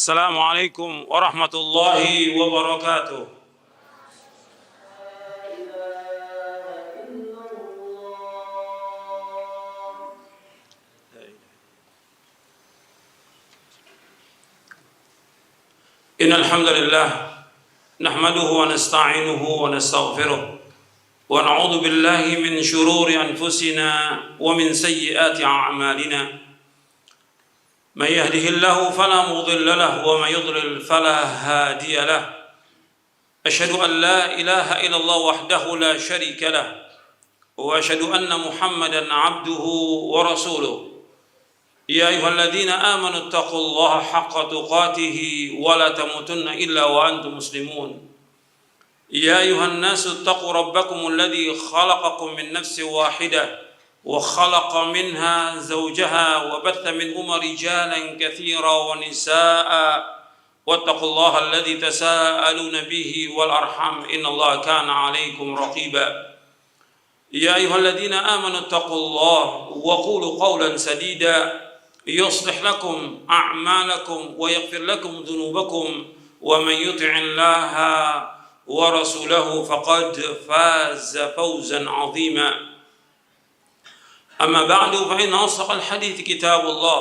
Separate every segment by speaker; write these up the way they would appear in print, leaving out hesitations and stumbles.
Speaker 1: Assalamualaikum warahmatullahi wabarakatuh. Innal hamdalillah nahmaduhu wa nasta'inuhu wa nastaghfiruh wa na'udzu billahi min shururi anfusina wa min sayyiati a'malina. من يهده الله فلا مضل له ومن يضلل فلا هادي له أشهد أن لا إله إلا الله وحده لا شريك له وأشهد أن محمدا عبده ورسوله يا أيها الذين آمنوا اتقوا الله حق تقاته ولا تموتن إلا وأنتم مسلمون يا أيها الناس اتقوا ربكم الذي خلقكم من نفس واحدة وخلق منها زوجها وبث منهما رجالا كثيرا ونساء واتقوا الله الذي تساءلون به والأرحام إن الله كان عليكم رقيبا يا أيها الذين آمنوا اتقوا الله وقولوا قولا سديدا يصلح لكم أعمالكم ويغفر لكم ذنوبكم ومن يطع الله ورسوله فقد فاز فوزا عظيما أما بعد فإن أصدق الحديث كتاب الله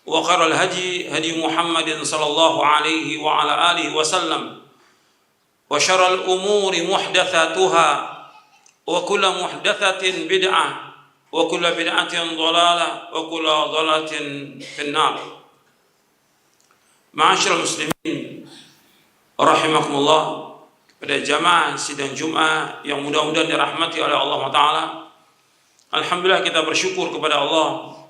Speaker 1: وخير الهدي هدي محمد صلى الله عليه وعلى آله وسلم وشر الأمور محدثاتها وكل محدثة بدعة وكل بدعة ضلالة وكل ضلالة في النار. Ma'asyiral muslimin rahimakumullah, pada jamaah sidang Jumat yang mudah-mudahan dirahmati oleh Allah Ta'ala. Alhamdulillah, kita bersyukur kepada Allah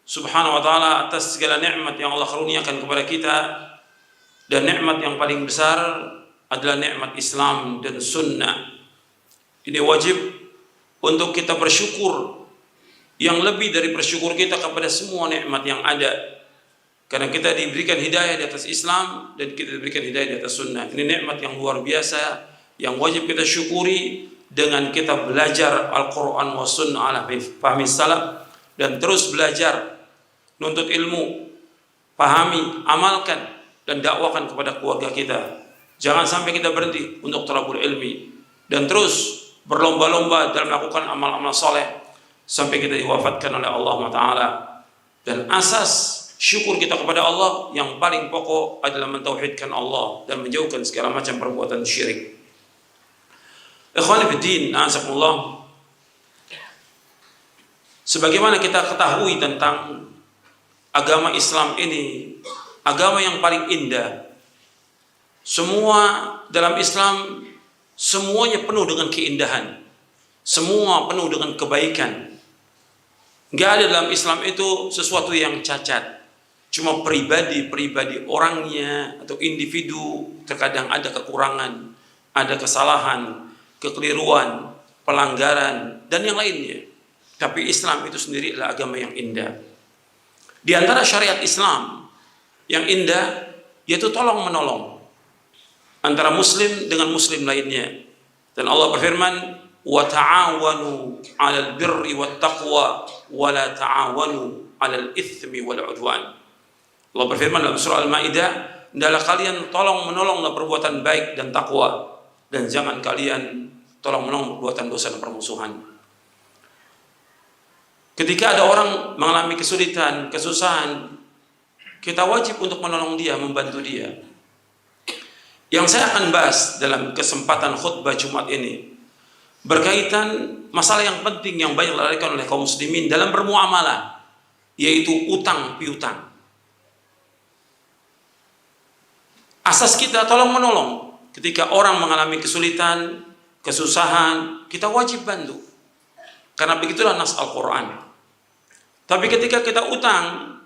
Speaker 1: Subhanahu wa ta'ala atas segala nikmat yang Allah karuniakan kepada kita, dan nikmat yang paling besar adalah nikmat Islam dan sunnah. Ini wajib untuk kita bersyukur, yang lebih dari bersyukur kita kepada semua nikmat yang ada, karena kita diberikan hidayah di atas Islam dan kita diberikan hidayah di atas sunnah. Ini nikmat yang luar biasa yang wajib kita syukuri dengan kita belajar Al-Quran wa sunnah ala fahmi salaf, dan terus belajar, nuntut ilmu, pahami, amalkan, dan dakwakan kepada keluarga kita. Jangan sampai kita berhenti untuk thalabul ilmi, dan terus berlomba-lomba dalam melakukan amal-amal soleh sampai kita diwafatkan oleh Allah Ta'ala. Dan asas syukur kita kepada Allah yang paling pokok adalah mentauhidkan Allah dan menjauhkan segala macam perbuatan syirik. Ikhwani fiddin, a'azakumullah. Sebagaimana kita ketahui tentang agama Islam ini, agama yang paling indah. Semua dalam Islam, semuanya penuh dengan keindahan, semua penuh dengan kebaikan. Enggak ada dalam Islam itu sesuatu yang cacat. Cuma pribadi orangnya atau individu terkadang ada kekurangan, ada kesalahan, kekeliruan, pelanggaran, dan yang lainnya. Tapi Islam itu sendiri adalah agama yang indah. Di antara syariat Islam yang indah yaitu tolong menolong antara muslim dengan muslim lainnya. Dan Allah berfirman, wa ta'awanu 'alal birri wat taqwa wa la ta'awanu 'alal itsmi wal 'udwan. Allah berfirman dalam surah Al-Maidah, hendaklah kalian tolong menolonglah perbuatan baik dan takwa, dan jangan kalian tolong menolong perbuatan dosa dan permusuhan. Ketika ada orang mengalami kesulitan, kesusahan, kita wajib untuk menolong dia, membantu dia. Yang saya akan bahas dalam kesempatan khutbah Jumat ini berkaitan masalah yang penting yang banyak dilalaikan oleh kaum muslimin dalam bermuamalah, yaitu utang piutang. Asas kita tolong menolong. Ketika orang mengalami kesulitan, kesusahan, kita wajib bantu, karena begitulah nas Al-Quran. Tapi ketika kita utang,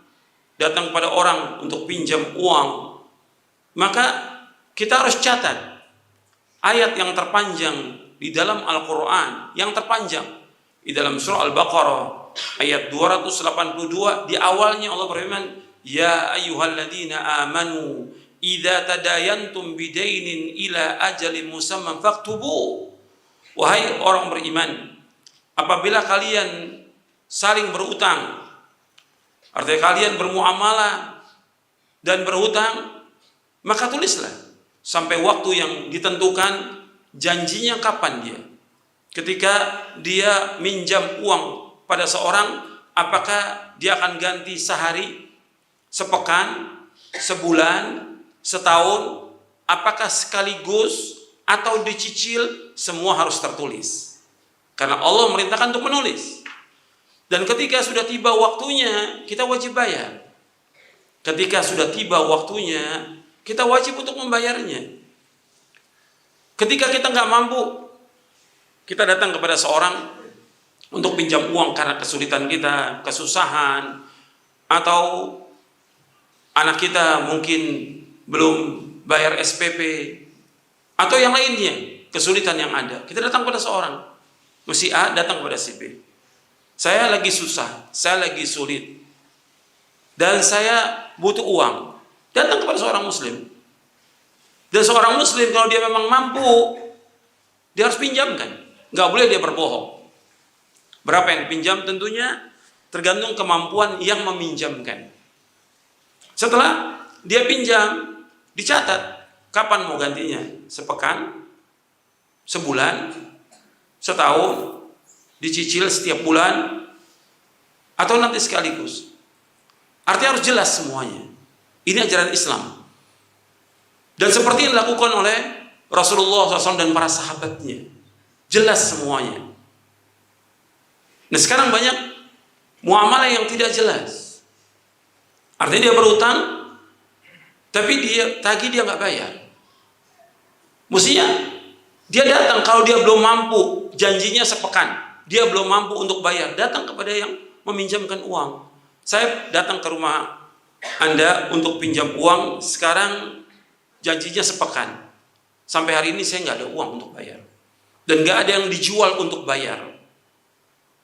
Speaker 1: datang pada orang untuk pinjam uang, maka kita harus catat ayat yang terpanjang di dalam Al-Quran, yang terpanjang di dalam surah Al-Baqarah ayat 282. Di awalnya Allah berfirman, ya ayyuhalladzina amanu idza tadayantum bidainin ila ajalin musamman faktubu. Wahai orang beriman, apabila kalian saling berutang, artinya kalian bermuamalah dan berhutang, maka tulislah sampai waktu yang ditentukan, janjinya kapan dia. Ketika dia minjam uang pada seorang, apakah dia akan ganti sehari, sepekan, sebulan, setahun, apakah sekaligus atau dicicil, semua harus tertulis. Karena Allah merintahkan untuk menulis. Dan ketika sudah tiba waktunya, kita wajib bayar. Ketika sudah tiba waktunya, kita wajib untuk membayarnya. Ketika kita nggak mampu, kita datang kepada seorang untuk pinjam uang karena kesulitan kita, kesusahan, atau anak kita mungkin belum bayar SPP, atau yang lainnya, kesulitan yang ada. Kita datang kepada seorang, si A datang kepada si B. Saya lagi susah, saya lagi sulit, dan saya butuh uang. Datang kepada seorang muslim. Dan seorang muslim kalau dia memang mampu, dia harus pinjamkan. Nggak boleh dia berbohong. Berapa yang dipinjam tentunya tergantung kemampuan yang meminjamkan. Setelah dia pinjam, dicatat kapan mau gantinya, sepekan, sebulan, setahun, dicicil setiap bulan, atau nanti sekaligus. Artinya harus jelas semuanya. Ini ajaran Islam. Dan seperti yang dilakukan oleh Rasulullah SAW dan para sahabatnya. Jelas semuanya. Nah sekarang banyak muamalah yang tidak jelas. Artinya dia berutang, tapi dia tagih, dia nggak bayar. Mestinya dia datang kalau dia belum mampu, janjinya sepekan, dia belum mampu untuk bayar, datang kepada yang meminjamkan uang. Saya datang ke rumah Anda untuk pinjam uang, sekarang janjinya sepekan. Sampai hari ini saya nggak ada uang untuk bayar. Dan nggak ada yang dijual untuk bayar.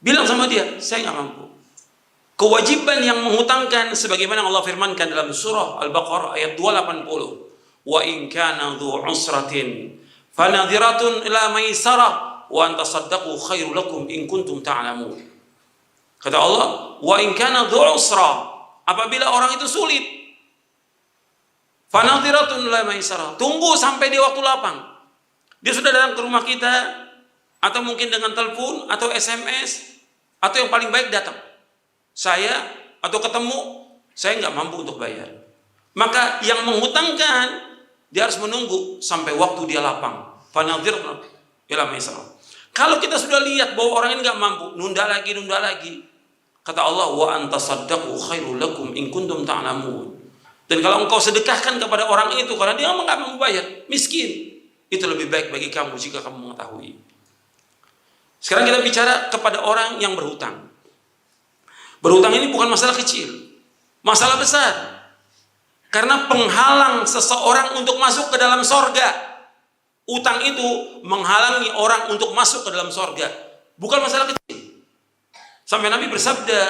Speaker 1: Bilang sama dia, saya nggak mampu. Kewajiban yang menghutangkan sebagaimana Allah firmankan dalam surah Al-Baqarah ayat 280. Wa in kana dhu usratin fanadhiratun ila maisarah wa an tasaddaqu khairul lakum in kuntum ta'lamun. Kata Allah, wa in kana dhu usra, apabila orang itu sulit, fanadhiratun ila maisarah, tunggu sampai dia waktu lapang. Dia sudah datang ke rumah kita, atau mungkin dengan telepon, atau SMS, atau yang paling baik datang. Saya, atau ketemu, saya nggak mampu untuk bayar. Maka yang menghutangkan, dia harus menunggu sampai waktu dia lapang. Fanadhiratun ila maisarah. Kalau kita sudah lihat bahwa orang ini nggak mampu, nunda lagi, kata Allah, wa antasaddaqu khairul lakum in kuntum ta'lamun. Dan kalau engkau sedekahkan kepada orang itu karena dia nggak mampu bayar, miskin, itu lebih baik bagi kamu jika kamu mengetahui. Sekarang kita bicara kepada orang yang berhutang. Berhutang ini bukan masalah kecil, masalah besar. Karena penghalang seseorang untuk masuk ke dalam sorga. Utang itu menghalangi orang untuk masuk ke dalam sorga. Bukan masalah kecil. Sampai Nabi bersabda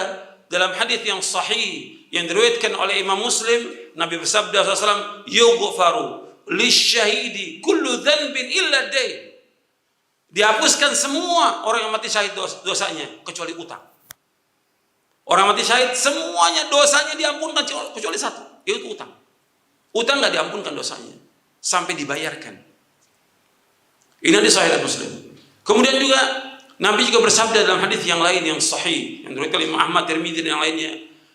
Speaker 1: dalam hadis yang sahih yang diriwayatkan oleh Imam Muslim, Nabi bersabda SAW, yughfaru lisyahidi kullu dhanbin illa dain. Dihapuskan semua orang yang mati syahid dosanya kecuali utang. Orang mati syahid semuanya dosanya diampunkan kecuali satu, yaitu utang. Utang nggak diampunkan dosanya sampai dibayarkan. Ini hadis sahih Muslim. Kemudian juga Nabi juga bersabda dalam hadis yang lain yang sahih yang diriwayatkan oleh Imam Ahmad, Tirmidzi dan yang lainnya.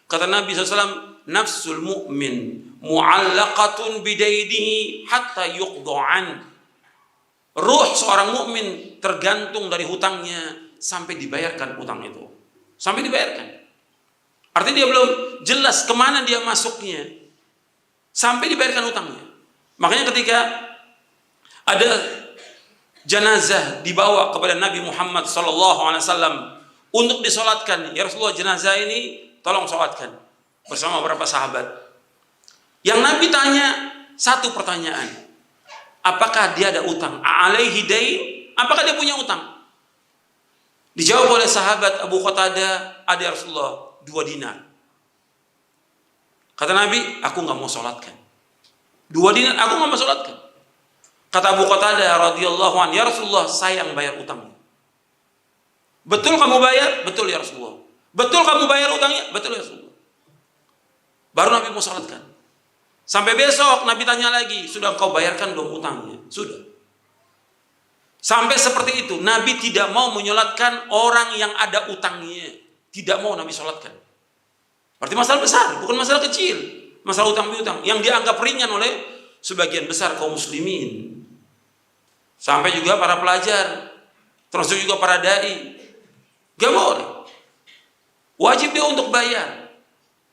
Speaker 1: Kata Nabi SAW, nafsul mu'min mu'allaqatun bidainihi hatta yuqda'an. Ruh seorang mukmin tergantung dari hutangnya sampai dibayarkan utang itu. Sampai dibayarkan. Artinya dia belum jelas kemana dia masuknya sampai dibayarkan utangnya. Makanya ketika ada jenazah dibawa kepada Nabi Muhammad SAW untuk disolatkan, ya Rasulullah, jenazah ini tolong solatkan bersama beberapa sahabat. Yang Nabi tanya satu pertanyaan, apakah dia ada utang? Alaihi dain? Apakah dia punya utang? Dijawab oleh sahabat Abu Qatadah, ada ya Rasulullah 2 dinar. Kata Nabi, aku nggak mau solatkan. 2 dinar, aku nggak mau solatkan. Kata Abu Qatadah radhiyallahu anhu, ya Rasulullah, saya yang bayar utangnya. Betul kamu bayar? Betul ya Rasulullah. Betul kamu bayar utangnya? Betul ya Rasulullah. Baru Nabi mau salatkan. Sampai besok Nabi tanya lagi, sudah engkau bayarkan belum utangnya? Sudah. Sampai seperti itu, Nabi tidak mau menyolatkan orang yang ada utangnya. Tidak mau Nabi solatkan. Berarti masalah besar, bukan masalah kecil. Masalah utang piutang yang dianggap ringan oleh sebagian besar kaum muslimin. Sampai juga para pelajar, termasuk juga para dai. Gak boleh. Wajib dia untuk bayar.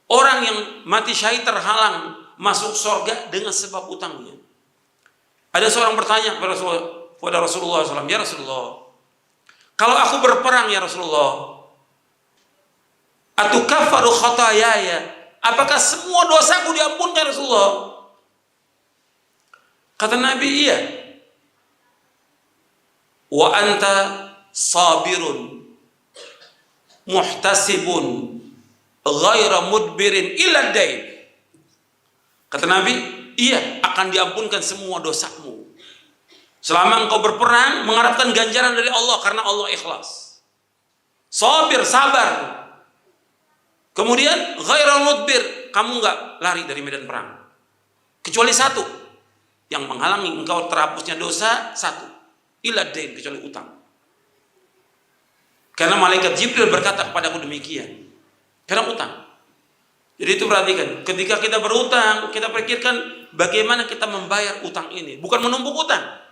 Speaker 1: Orang yang mati syahid terhalang masuk surga dengan sebab utangnya. Ada seorang bertanya kepada Rasulullah SAW, ya Rasulullah, kalau aku berperang ya Rasulullah, atukaffaru khatayaya, apakah semua dosaku diampunkan Rasulullah? Kata Nabi, iya. Wa anta sabirun muhtasibun ghaira mudbirin illa dain. Kata Nabi, iya, akan diampunkan semua dosamu selama engkau berperang mengharapkan ganjaran dari Allah, karena Allah ikhlas. Sabir, sabar. Kemudian ghaira mudbir, kamu enggak lari dari medan perang. Kecuali satu yang menghalangi engkau terhapusnya dosa, satu, illa dain, kecuali utang. Karena malaikat Jibril berkata kepadaku demikian, karena utang. Jadi itu perhatikan, ketika kita berutang, kita pikirkan bagaimana kita membayar utang ini, bukan menumpuk utang.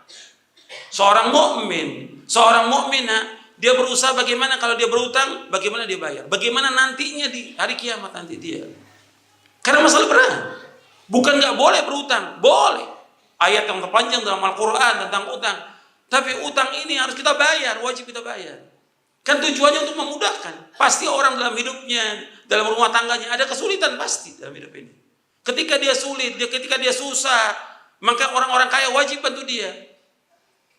Speaker 1: Seorang mukmin, seorang mukminah, dia berusaha bagaimana kalau dia berutang, bagaimana dia bayar, bagaimana nantinya di hari kiamat nanti dia. Karena masalah berat. Bukan nggak boleh berutang, boleh. Ayat yang terpanjang dalam Al-Quran tentang utang. Tapi utang ini harus kita bayar, wajib kita bayar. Kan tujuannya untuk memudahkan. Pasti orang dalam hidupnya, dalam rumah tangganya ada kesulitan pasti dalam hidup ini. Ketika dia sulit, ketika dia susah, maka orang-orang kaya wajib bantu dia.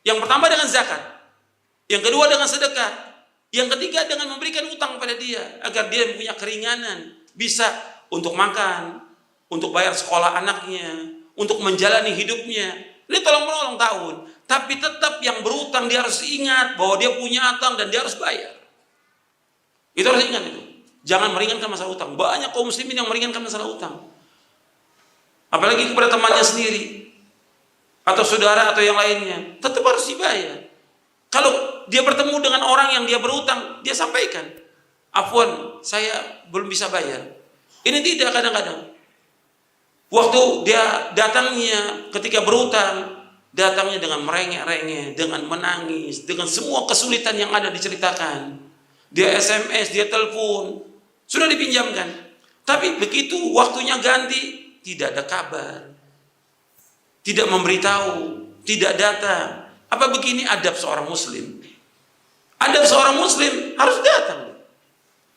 Speaker 1: Yang pertama dengan zakat, yang kedua dengan sedekah, yang ketiga dengan memberikan utang pada dia agar dia punya keringanan, bisa untuk makan, untuk bayar sekolah anaknya, untuk menjalani hidupnya. Ini tolong-menolong tahun. Tapi tetap yang berutang dia harus ingat bahwa dia punya utang dan dia harus bayar. Itu harus ingat itu. Jangan meringankan masalah utang. Banyak kaum muslimin yang meringankan masalah utang. Apalagi kepada temannya sendiri atau saudara atau yang lainnya, tetap harus dibayar. Kalau dia bertemu dengan orang yang dia berutang, dia sampaikan, "Afwan, saya belum bisa bayar." Ini tidak kadang-kadang. Waktu dia datangnya ketika berutang, datangnya dengan merengek-rengek, dengan menangis, dengan semua kesulitan yang ada diceritakan. Dia SMS, dia telepon, sudah dipinjamkan. Tapi begitu waktunya ganti, tidak ada kabar, tidak memberitahu, tidak datang. Apa begini adab seorang muslim? Adab seorang muslim harus datang.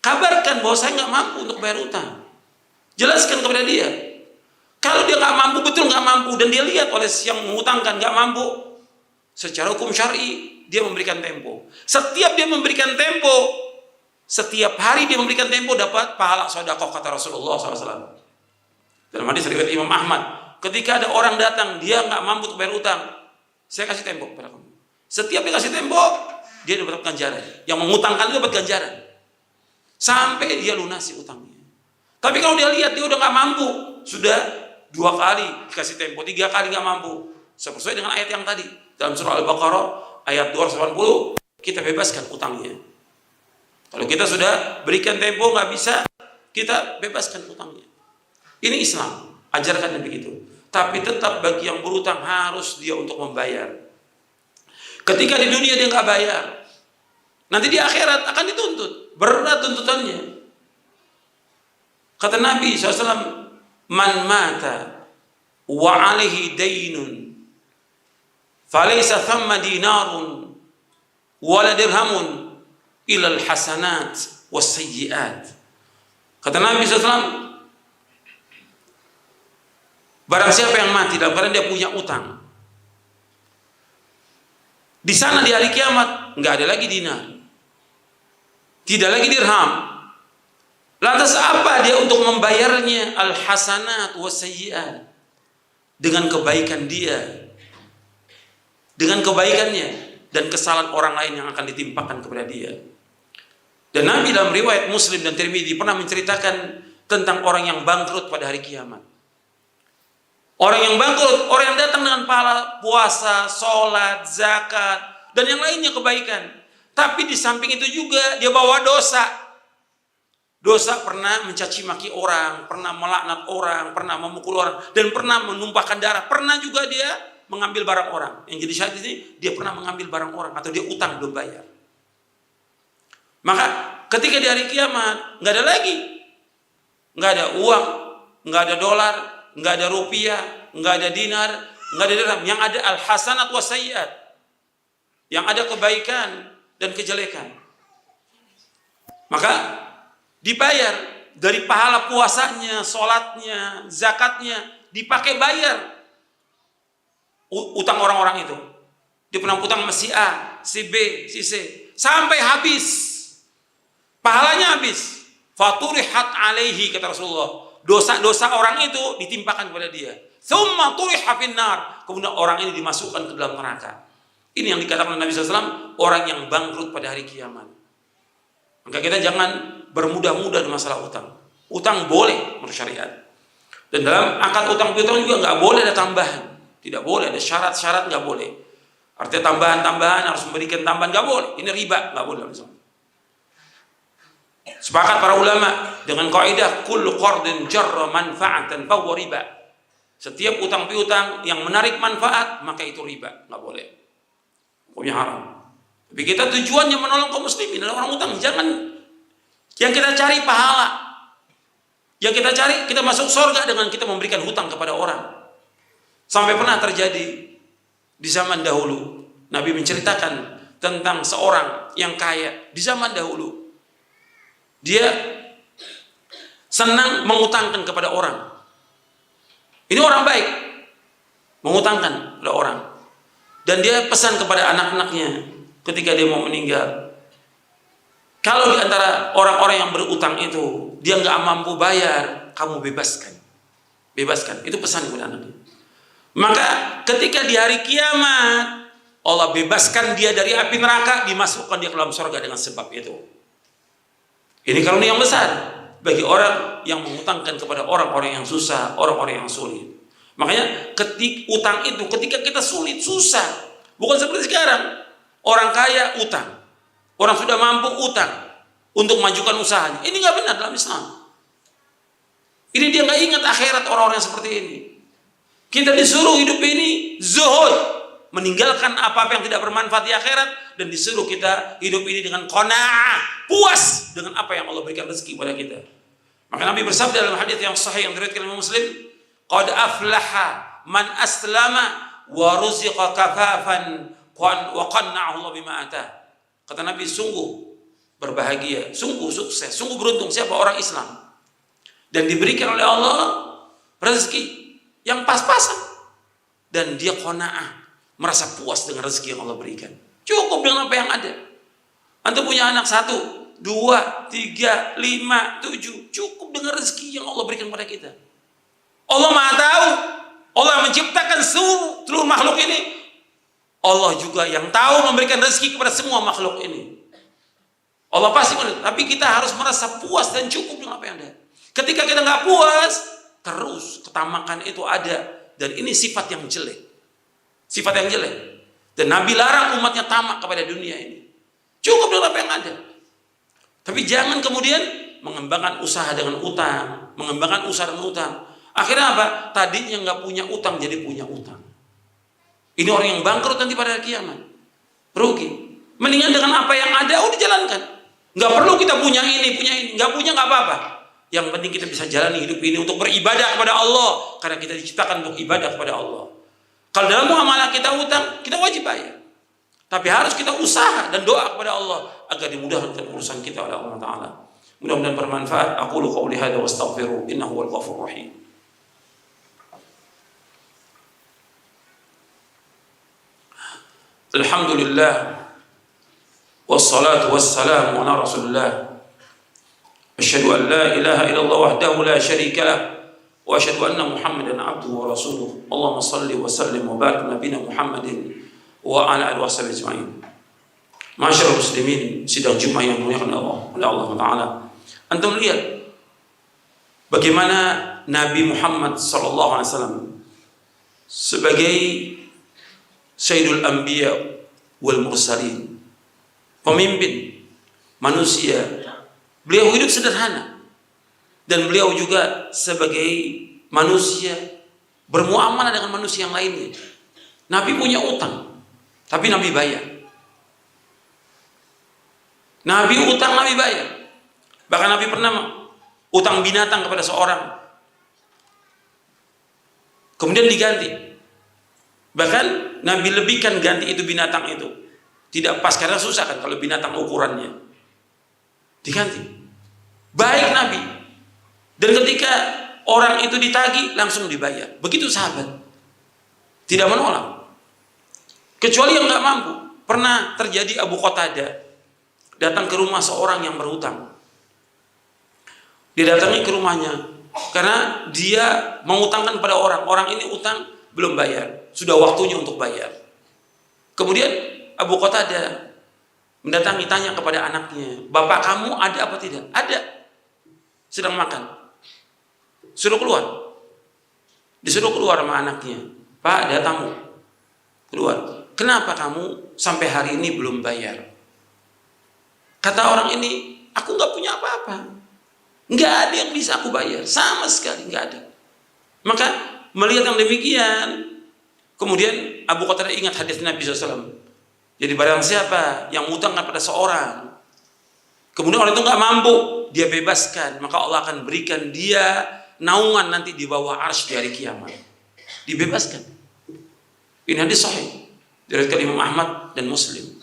Speaker 1: Kabarkan bahwa saya nggak mampu untuk bayar utang. Jelaskan kepada dia. Kalau dia nggak mampu, betul nggak mampu, dan dia lihat oleh yang mengutangkan nggak mampu, secara hukum syar'i dia memberikan tempo. Setiap dia memberikan tempo, setiap hari dia memberikan tempo dapat pahala sedekah, kata Rasulullah SAW. Dalam hadis riwayat Imam Ahmad, ketika ada orang datang dia nggak mampu untuk bayar utang, saya kasih tempo kepada kamu. Setiap dia kasih tempo, dia dapat ganjaran. Yang mengutangkan itu dapat ganjaran sampai dia lunasi utangnya. Tapi kalau dia lihat dia udah nggak mampu, sudah 2 kali dikasih tempo, 3 kali nggak mampu, sesuai dengan ayat yang tadi dalam surah Al-Baqarah ayat 280, kita bebaskan utangnya. Kalau kita sudah berikan tempo nggak bisa, kita bebaskan utangnya. Ini Islam, ajarkan begitu. Tapi tetap bagi yang berutang harus dia untuk membayar. Ketika di dunia dia nggak bayar, nanti di akhirat akan dituntut, berat tuntutannya. Kata Nabi SAW, man mata wa alaihi daynun falaysa thamma dinarun wala dirhamun ila alhasanat wasayyiat. Kata Nabi SAW, barang siapa yang mati dalam keadaan dia punya utang, di sana di hari kiamat nggak ada lagi dinar, tidak lagi dirham. Lantas apa dia untuk membayarnya? Al-hasanat wasayyi'at, dengan kebaikan dia, dengan kebaikannya dan kesalahan orang lain yang akan ditimpakan kepada dia. Dan Nabi dalam riwayat Muslim dan Tirmidzi pernah menceritakan tentang orang yang bangkrut pada hari kiamat. Orang yang bangkrut, orang yang datang dengan pahala puasa, sholat, zakat, dan yang lainnya kebaikan. Tapi di samping itu juga dia bawa dosa. Dosa pernah mencaci maki orang, pernah melaknat orang, pernah memukul orang, dan pernah menumpahkan darah. Pernah juga dia mengambil barang orang. Yang jadi syahid ini, dia pernah mengambil barang orang, atau dia utang belum bayar. Maka ketika di hari kiamat, nggak ada lagi. Nggak ada uang, nggak ada dolar, nggak ada rupiah, nggak ada dinar, nggak ada dirham. Yang ada al-hasanat wa sayyiat. Yang ada kebaikan dan kejelekan. Maka dibayar dari pahala puasanya, sholatnya, zakatnya, dipakai bayar utang orang-orang itu. Dia pernah utang sama si A, si B, si C, sampai habis. Pahalanya habis. Faturihat alaihi, kata Rasulullah. Dosa-dosa orang itu ditimpakan kepada dia. Tsumma turiha finnar. Kemudian orang ini dimasukkan ke dalam neraka. Ini yang dikatakan oleh Nabi SAW, orang yang bangkrut pada hari kiamat. Maka kita jangan bermudah-mudah di masalah utang. Utang boleh menurut syariat. Dan dalam akad utang piutang juga nggak boleh ada tambahan. Tidak boleh ada syarat-syarat, nggak boleh. Artinya tambahan-tambahan harus memberikan tambahan, nggak boleh. Ini riba, nggak boleh. Sepakat para ulama dengan kaidah kullu qardin jarra manfa'atan fa huwa riba. Setiap utang piutang yang menarik manfaat maka itu riba, nggak boleh. Hukumnya haram. Tapi kita tujuannya menolong kaum muslimin. Dalam orang utang jangan yang kita cari pahala. Yang kita cari kita masuk surga dengan kita memberikan hutang kepada orang. Sampai pernah terjadi di zaman dahulu. Nabi menceritakan tentang seorang yang kaya di zaman dahulu. Dia senang mengutangkan kepada orang. Ini orang baik, mengutangkan kepada orang. Dan dia pesan kepada anak-anaknya ketika dia mau meninggal, kalau di antara orang-orang yang berutang itu dia nggak mampu bayar, kamu bebaskan, bebaskan. Itu pesan kepada anaknya. Maka ketika di hari kiamat Allah bebaskan dia dari api neraka, dimasukkan dia ke dalam surga dengan sebab itu. Ini karunia yang besar bagi orang yang mengutangkan kepada orang-orang yang susah, orang-orang yang sulit. Makanya utang itu ketika kita sulit, susah, bukan seperti sekarang. Orang kaya utang, orang sudah mampu utang untuk majukan usahanya. Ini nggak benar dalam Islam. Ini dia nggak ingat akhirat orang-orang yang seperti ini. Kita disuruh hidup ini zuhud, meninggalkan apa-apa yang tidak bermanfaat di akhirat, dan disuruh kita hidup ini dengan qanaah, puas dengan apa yang Allah berikan rezeki kepada kita. Maka Nabi bersabda dalam hadis yang sahih yang diriwayatkan oleh Muslim, qad aflaha man aslama wa ruziqa kafafan wa qanna'ahu Allah bima atah. Kata Nabi, sungguh berbahagia, sungguh sukses, sungguh beruntung siapa orang Islam dan diberikan oleh Allah rezeki yang pas-pasan dan dia qanaah, merasa puas dengan rezeki yang Allah berikan. Cukup dengan apa yang ada. Antum punya anak 1, 2, 3, 5, 7, cukup dengan rezeki yang Allah berikan kepada kita. Allah Maha tahu, Allah menciptakan seluruh makhluk ini. Allah juga yang tahu memberikan rezeki kepada semua makhluk ini. Allah pasti, tapi kita harus merasa puas dan cukup dengan apa yang ada. Ketika kita nggak puas, terus ketamakan itu ada, dan ini sifat yang jelek. Sifat yang jelek. Dan Nabi larang umatnya tamak kepada dunia ini. Cukup dengan apa yang ada. Tapi jangan kemudian mengembangkan usaha dengan utang, mengembangkan usaha dengan utang. Akhirnya apa? Tadinya nggak punya utang jadi punya utang. Ini orang yang bangkrut nanti pada hari kiamat. Rugi. Mendingan dengan apa yang ada, dijalankan. Nggak perlu kita punya ini. Nggak punya nggak apa-apa. Yang penting kita bisa jalani hidup ini untuk beribadah kepada Allah. Karena kita diciptakan untuk ibadah kepada Allah. Kalau dalam muamalah kita utang, kita wajib bayar. Tapi harus kita usaha dan doa kepada Allah agar dimudahkan urusan kita oleh Allah Ta'ala. Mudah-mudahan bermanfaat. Aqulu qawli hadza wa astaghfiru innahu huwal ghafurur rahim. Alhamdulillah wassalatu wassalamu ala Rasulillah. Asyhadu an la ilaha illallah wahdahu la syarika lah wa asyhadu anna Muhammadan abduhu wa rasuluh. Allahumma shalli wa sallim wa barik nabiyina Muhammadin wa ala alihi washabihi ajma'in. Masyaallah muslimin, sidang Jumat yang dimuliakan oleh Allah Ta'ala. Antum lihat bagaimana Nabi Muhammad sallallahu alaihi wasallam sebagai Sayyidul Anbiya wal Mursalin, pemimpin manusia. Beliau hidup sederhana, dan beliau juga sebagai manusia bermuamalah dengan manusia yang lainnya. Nabi punya utang, tapi Nabi bayar. Nabi utang, Nabi bayar. Bahkan Nabi pernah utang binatang kepada seorang, kemudian diganti. Bahkan Nabi lebihkan ganti itu binatang itu. Tidak pas, karena susah kan kalau binatang ukurannya. Diganti. Baik Nabi. Dan ketika orang itu ditagih, langsung dibayar. Begitu sahabat. Tidak menolak. Kecuali yang nggak mampu. Pernah terjadi Abu Qatadah datang ke rumah seorang yang berhutang. Dia datangi ke rumahnya karena dia mengutangkan pada orang. Orang ini utang belum bayar, sudah waktunya untuk bayar. Kemudian Abu Qatadah mendatangi, tanya kepada anaknya, "Bapak kamu ada apa tidak?" "Ada, sedang makan." Suruh keluar. Disuruh keluar sama anaknya. "Pak, ada tamu." Keluar. "Kenapa kamu sampai hari ini belum bayar?" Kata orang ini, "Aku nggak punya apa-apa, nggak ada yang bisa aku bayar, sama sekali nggak ada." Maka melihat yang demikian, kemudian Abu Qatadah ingat hadis Nabi SAW. Jadi barang siapa yang mengutangkan pada seorang, kemudian orang itu nggak mampu, dia bebaskan, maka Allah akan berikan dia naungan nanti di bawah arsy di hari kiamat. Dibebaskan. Ini hadis sahih dari Imam Ahmad dan Muslim.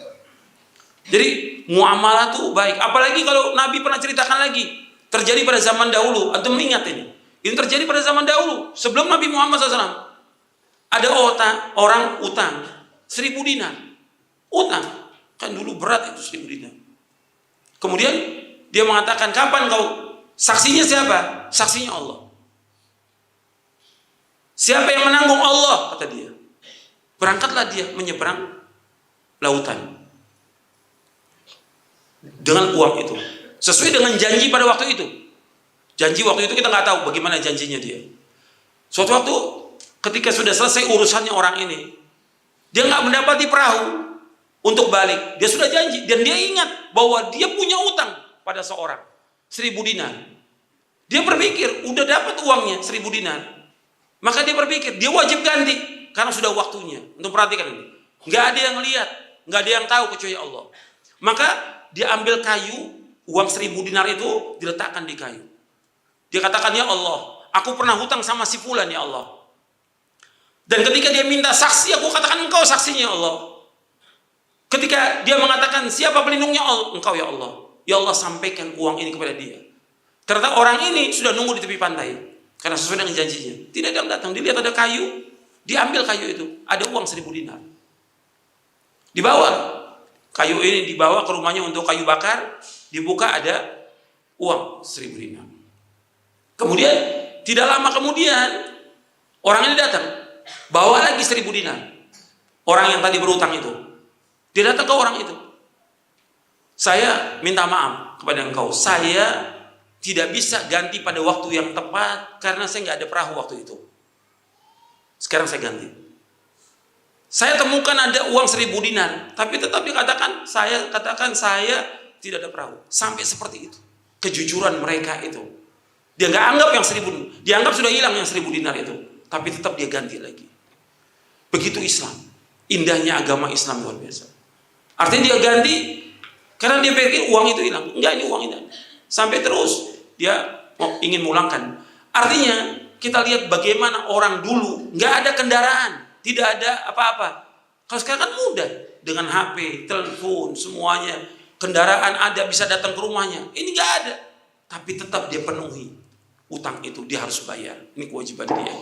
Speaker 1: Jadi muamalah tuh baik. Apalagi kalau Nabi pernah ceritakan lagi, terjadi pada zaman dahulu. Antum ingat ini? Ini terjadi pada zaman dahulu, sebelum Nabi Muhammad SAW. Ada orang utang 1000 dinar. Utang. Kan dulu berat itu 1000 dinar. Kemudian dia mengatakan, "Kapan kau?" Saksinya siapa? Saksinya Allah. Siapa yang menanggung? Allah, kata dia. Berangkatlah dia menyeberang lautan dengan uang itu, sesuai dengan janji pada waktu itu. Janji waktu itu kita nggak tahu bagaimana janjinya dia. Suatu waktu ketika sudah selesai urusannya orang ini, dia nggak mendapati perahu untuk balik. Dia sudah janji dan dia ingat bahwa dia punya utang pada seorang 1000 dinar. Dia berpikir udah dapat uangnya 1000 dinar, maka dia berpikir dia wajib ganti karena sudah waktunya. Untuk perhatikan ini, nggak ada yang lihat, nggak ada yang tahu kecuali Allah. Maka dia ambil kayu, uang 1000 dinar itu diletakkan di kayu. Dia katakan, "Ya Allah, aku pernah hutang sama si fulan ya Allah. Dan ketika dia minta saksi, aku katakan engkau saksinya ya Allah. Ketika dia mengatakan siapa pelindungnya Allah, engkau ya Allah. Ya Allah, sampaikan uang ini kepada dia." Ternyata orang ini sudah nunggu di tepi pantai karena sesuai dengan janjinya. Tidak ada yang datang. Dilihat ada kayu, diambil kayu itu, ada uang 1000 dinar. Dibawa kayu ini, dibawa ke rumahnya untuk kayu bakar, dibuka ada uang 1000 dinar. Kemudian tidak lama kemudian orang ini datang, bawa lagi 1000 dinar. Orang yang tadi berutang itu, dia datang ke orang itu. "Saya minta maaf kepada engkau, saya tidak bisa ganti pada waktu yang tepat karena saya nggak ada perahu waktu itu. Sekarang saya ganti. Saya temukan ada uang 1000 dinar, tapi tetap dikatakan saya tidak ada perahu." Sampai seperti itu kejujuran mereka itu. Dia nggak anggap yang 1000, dianggap sudah hilang yang 1000 dinar itu, tapi tetap dia ganti lagi. Begitu Islam, indahnya agama Islam luar biasa. Artinya dia ganti karena dia pikir uang itu hilang. Enggak, ini uang ini. Sampai terus dia ingin mulangkan. Artinya kita lihat bagaimana orang dulu nggak ada kendaraan, tidak ada apa-apa. Kalau sekarang kan mudah dengan HP, telepon, semuanya, kendaraan ada, bisa datang ke rumahnya. Ini nggak ada, tapi tetap dia penuhi utang itu, dia harus bayar. Ini kewajiban dia.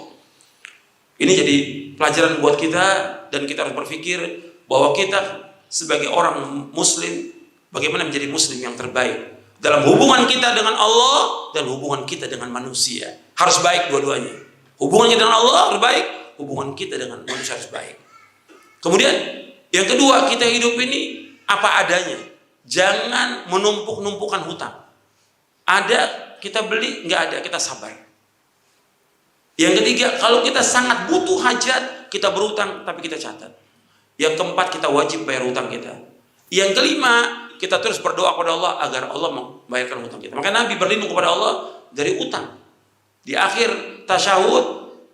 Speaker 1: Ini jadi pelajaran buat kita, dan kita harus berpikir bahwa kita sebagai orang Muslim, bagaimana menjadi Muslim yang terbaik dalam hubungan kita dengan Allah dan hubungan kita dengan manusia. Harus baik dua-duanya. Hubungannya dengan Allah harus baik, hubungan kita dengan manusia harus baik. Kemudian yang kedua, kita hidup ini apa adanya. Jangan menumpuk-numpukan hutang. Ada kita beli, nggak ada kita sabar. Yang ketiga, kalau kita sangat butuh hajat, kita berutang tapi kita catat. Yang keempat, kita wajib bayar utang kita. Yang kelima, kita terus berdoa kepada Allah agar Allah membayarkan utang kita. Maka Nabi berlindung kepada Allah dari utang. Di akhir tasyahud,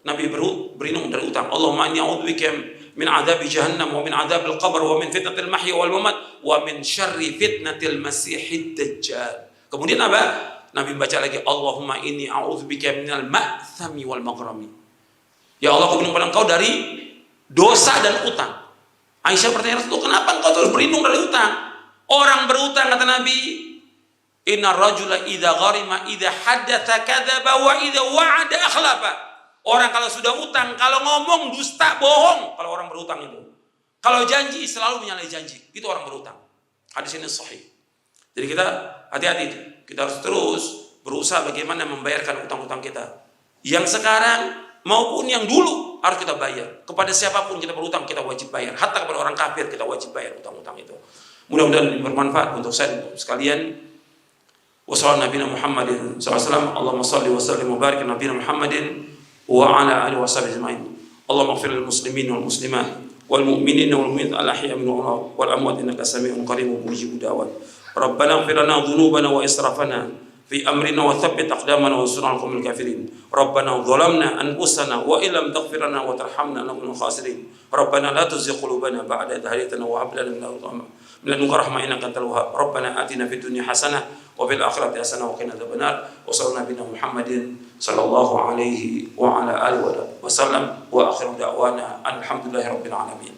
Speaker 1: Nabi berlindung dari utang. Allahumma inni a'udzubika min adzabi jahannam wa min adzabil qabr wa min fitnatil mahya wal mamat wa min syarri fitnatil masiihid dajjal. Kemudian apa? Nabi baca lagi, Allahumma inni a'udzubika minal ma'thami wal maghrami. Ya Allah, aku berlindung kepada Engkau dari dosa dan utang. Aisyah bertanya, Rasulullah, kenapa engkau terus berlindung dari utang? Orang berutang, kata Nabi, inna rajula idza gharima idza haddatsa kadzaba wa idza wa'ada akhlafa. Orang kalau sudah utang, kalau ngomong dusta, bohong. Kalau orang berutang itu, kalau janji selalu menyalahi janji. Itu orang berutang. Hadis ini sahih. Jadi kita hati-hati itu. Kita harus terus berusaha bagaimana membayarkan utang-utang kita. Yang sekarang maupun yang dulu harus kita bayar. Kepada siapapun kita berutang, kita wajib bayar. Hatta kepada orang kafir kita wajib bayar utang-utang itu. Mudah-mudahan bermanfaat untuk saya untuk sekalian. Wassalamualaikum warahmatullahi wabarakatuh. Allahumma salli wa sallim wa barik ala nabiyina Muhammadin wa ala alihi wa sahbihi ajma'in. Allahumma ighfir lil muslimin wal muslimat wal mu'minin wal mu'minat al ahya'i minhum wal amwat innaka samii'un qaribun mujibud da'wat. Rabbana ighfir lana dhunubana wa israfana في أمرنا وثبت أقدامنا وانصرنا على القوم الكافرين. ربنا ظلمنا أنفسنا وإن لم تغفر لنا وترحمنا لنكن من الخاسرين. ربنا لا تزغ قلوبنا بعد إذ هديتنا وهب لنا من لدنك رحمة إنك أنت الوهاب. ربنا آتنا في الدنيا حسنة وفي الآخرة حسنة وقنا عذاب النار. وصلى نبينا محمد صلى الله عليه وعلى آله وسلم وآخر دعوانا الحمد لله رب العالمين.